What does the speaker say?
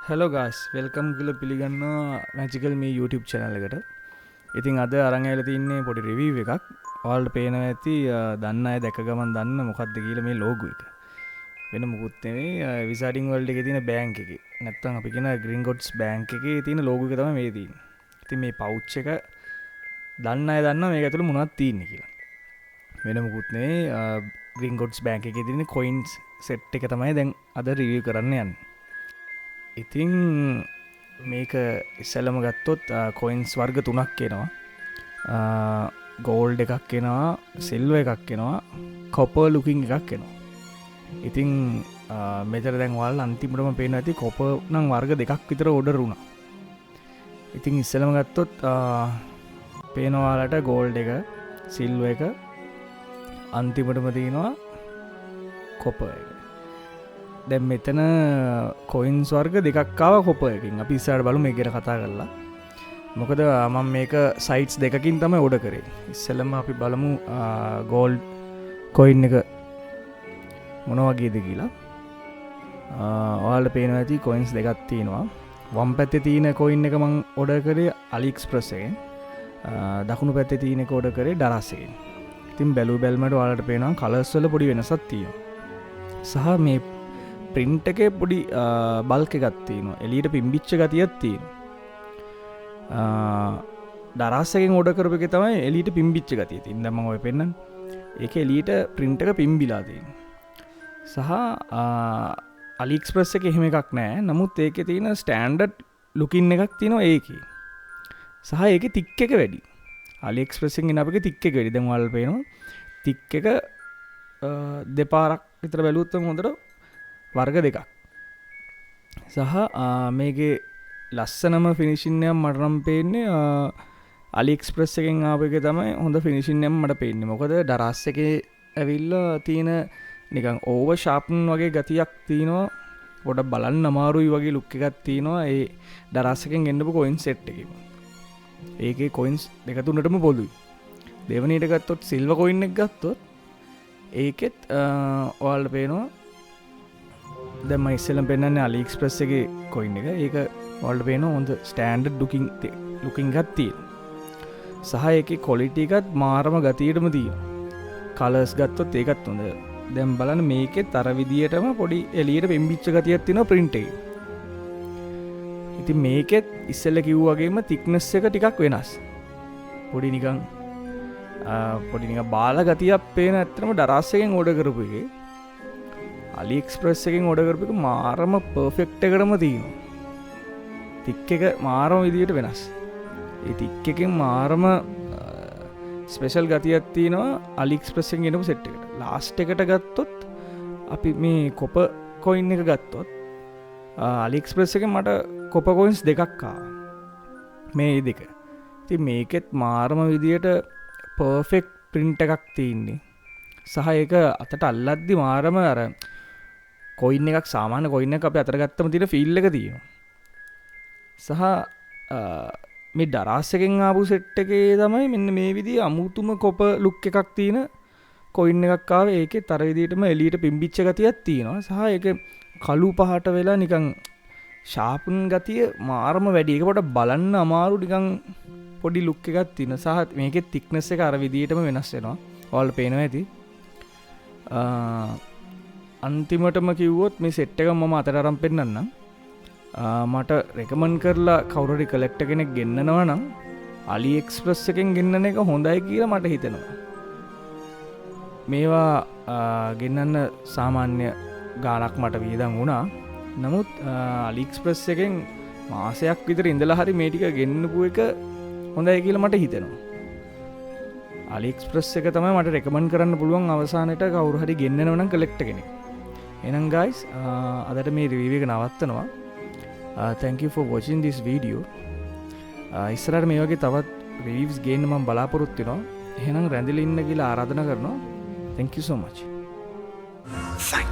Hello ගස් welcome කියල පිළිගන්නවා මැජිකල් මේ YouTube චැනල එකට. ඉතින් අද අරං ඇල තින්නේ පොඩි රිවීව් එකක්. ඔයාලට පේනවා ඇති දන්න අය දැක ගමන් දන්න මොකක්ද කියලා මේ ලෝගෝ එක. වෙන මොකුත් නෙවෙයි විසාඩින් වර්ල්ඩ් එකේ තියෙන බැංක් එකේ. නැත්තම් අපි කියන ග්‍රීන්ගොඩ්ස් බැංක් එකේ තියෙන ලෝගෝ එක තමයි මේ තියෙන්නේ. ඉතින් මේ පවුච් එක දන්න අය දන්නවා මේක ඇතුළේ මොනවද තියෙන්නේ කියලා. වෙන මොකුත් නෙවෙයි ග්‍රීන්ගොඩ්ස් බැංක් එකේ තියෙන කොයින්ස් සෙට් එක තමයි දැන් අද රිවිව් කරන්න යන්නේ. ඉතින් මේක ඉස්සලම ගත්තොත් කොයින්ස් වර්ග 3ක් එනවා. ගෝල්ඩ් එකක් එනවා, සිල්වර් එකක් එනවා, කොපර් ලුකින් එකක් එනවා. ඉතින් මෙතන දැන් ඔයාලා අන්තිමටම පේනවා ඇති කොපර් නම් වර්ග දෙකක් විතර ඕඩර් වුණා. ඉතින් ඉස්සලම ගත්තොත් පේනවා ඔයාලට ගෝල්ඩ් එක, සිල්වර් එක අන්තිමටම තියෙනවා කොපර් එක. දැන් මෙතන කොයින්ස් වර්ග දෙකක් ආව කොපර් එකකින්. අපි ඉස්සරහට බලමු මේක ගැන කතා කරලා. මොකද මම මේක සයිට්ස් දෙකකින් තමයි ඕඩර් කරේ. ඉස්සෙල්ලම අපි බලමු ගෝල්ඩ් කොයින් එක මොන වගේද කියලා. ඔයාලට පේනවා ඇති කොයින්ස් දෙකක් තියෙනවා. වම් පැත්තේ තියෙන කොයින් එක මම ඕඩර් කරේ AliExpress එකෙන්. දකුණු පැත්තේ තියෙන එක ඕඩර් කරේ Daraz එකෙන්. ඉතින් බැලු බැලමට ඔයාලට පේනවා කලර්ස් වල පොඩි වෙනසක් තියෙනවා. සහ මේ ප්‍රින්ට් එකේ පොඩි බල්ක් එකක් තියෙනවා. එළියට පිම්බිච්ච ගතියක් තියෙනවා. Daraz එකෙන් ඕඩර් කරපු එකේ තමයි එළියට පිම්බිච්ච ගතිය තියෙන්නේ. දැන් මම ඔය පෙන්නන්නේ. ඒකේ එළියට ප්‍රින්ට් එක පිම්බිලා තියෙනවා. සහ AliExpress එකේ එහෙම එකක් නැහැ. නමුත් ඒකේ තියෙන ස්ටෑන්ඩඩ් ලුකින් එකක් තියෙනවා ඒකේ. සහ ඒකේ තික් එක වැඩි. AliExpress එකෙන් එන අපේ තික් එක වැඩි. දැන් ඔයාලට පේනවා තික් එක දෙපාරක් විතර බැලුවොත් හොඳට වර්ග දෙකක්. සහ මේකේ ලස්සනම ෆිනිෂින් එකක් මට නම් පේන්නේ AliExpress එකෙන් ආපු එකේ තමයි හොඳ ෆිනිෂින් එකක් මට පේන්නේ. මොකද Daraz එකේ ඇවිල්ලා තියෙන නිකන් ඕවර් ෂාප්න් වගේ ගතියක් තියෙනවා. පොඩක් බලන්න අමාරුයි වගේ ලුක් එකක් තියෙනවා ඒ Daraz එකෙන් ගෙන්නපු කොයින් සෙට් එකේ. ඒකේ කොයින්ස් දෙක තුනටම පොදුයි. දෙවෙනියට ගත්තොත් සිල්වර් කොයින් එක ගත්තොත් ඒකෙත් ඔයාලට පේනවා දැන් මම ඉස්සෙල්ලම පෙන්නන්නේ AliExpress එකේ කොයින් එක. ඒක ඔයාලට පේනවා හොඳ ස්ටෑන්ඩඩ් ලුකින් එකක් තියෙනවා. සහ ඒකේ ක්වොලිටි එකත් මාරම ගතියටම තියෙනවා. කලර්ස් ගත්තොත් ඒකත් හොඳ. දැන් බලන්න මේකෙත් අර විදියටම පොඩි එළියට පෙම්බිච්ච ගතියක් තියෙනවා print එකේ. ඉතින් මේකෙත් ඉස්සෙල්ලා කිව්වා වගේම thickness එක ටිකක් වෙනස්. පොඩි නිකන් බාල ගතියක් පේන. ඇත්තටම Daraz එකෙන් ඕඩර් කරපු එකේ AliExpress එකෙන් ඕඩර් කරපු එක මාරම පර්ෆෙක්ට් එකටම තියෙනවා. තික් එක මාරම විදියට වෙනස්. ඒ තික් එකෙන් මාරම ස්පෙෂල් ගතියක් තියෙනවා AliExpress එකෙන් එනපු සෙට් එකට. ලාස්ට් එකට ගත්තොත් අපි මේ කොපර් කොයින් එක ගත්තොත් AliExpress එකෙන් මට කොපර් කොයින්ස් දෙකක් ආවා. මේ දෙක. ඉතින් මේකෙත් මාරම විදියට පර්ෆෙක්ට් ප්‍රින්ට් එකක් තියෙන්නේ. සහ ඒක අතට අල්ලද්දි මාරම අර කොයින් එකක් සාමාන්‍ය කොයින් එකක් අපි අතට ගත්තම තියෙන ෆීල් එක තියෙනවා. සහ මේ Daraz එකෙන් ආපු සෙට් එකේ තමයි මෙන්න මේ විදිහේ අමුතුම කොපර් ලුක් එකක් තියෙන කොයින් එකක් ආවේ. ඒකෙත් අර විදිහටම එළියට පිම්බිච්ච ගතියක් තියෙනවා. සහ ඒක කළු පහට වෙලා නිකන් ෂාප්න් ගතිය මාරම වැඩි. ඒක පොඩ්ඩක් බලන්න අමාරු නිකන් පොඩි ලුක් එකක් තියෙන. සහ මේකේ thickness එක අර විදිහටම වෙනස් වෙනවා. ඔයාලට පේනවා ඇති. අන්තිමටම කිව්වොත් මේ සෙට් එක මම අතට අරන් පෙන්නන්නම්. මට රෙකමන්ඩ් කරලා කවුරු හරි කලෙක්ටර් කෙනෙක් ගෙන්නනවා නම් AliExpress එකෙන් ගෙන්නන එක හොඳයි කියලා මට හිතෙනවා. මේවා ගෙන්නන්න සාමාන්‍ය ගාණක් මට වියදම් වුණා. නමුත් AliExpress එකෙන් මාසයක් විතර ඉඳලා හරි මේ ටික ගෙන්නපු එක හොඳයි කියලා මට හිතෙනවා. AliExpress එක තමයි මට රෙකමන්ඩ් කරන්න පුළුවන් අවසානයේට කවුරු හරි ගෙන්නනවා නම් කලෙක්ටර් කෙනෙක්. එහෙනම් guys අදට මේ රිවිව් එක නවත්තනවා. Thank you for watching this video. ඉස්සරහට මේ වගේ තවත් රිවිව්ස් ගේන්න මම බලාපොරොත්තු වෙනවා. එහෙනම් රැඳිලා ඉන්න කියලා ආරාධනා කරනවා. Thank you so much. Thank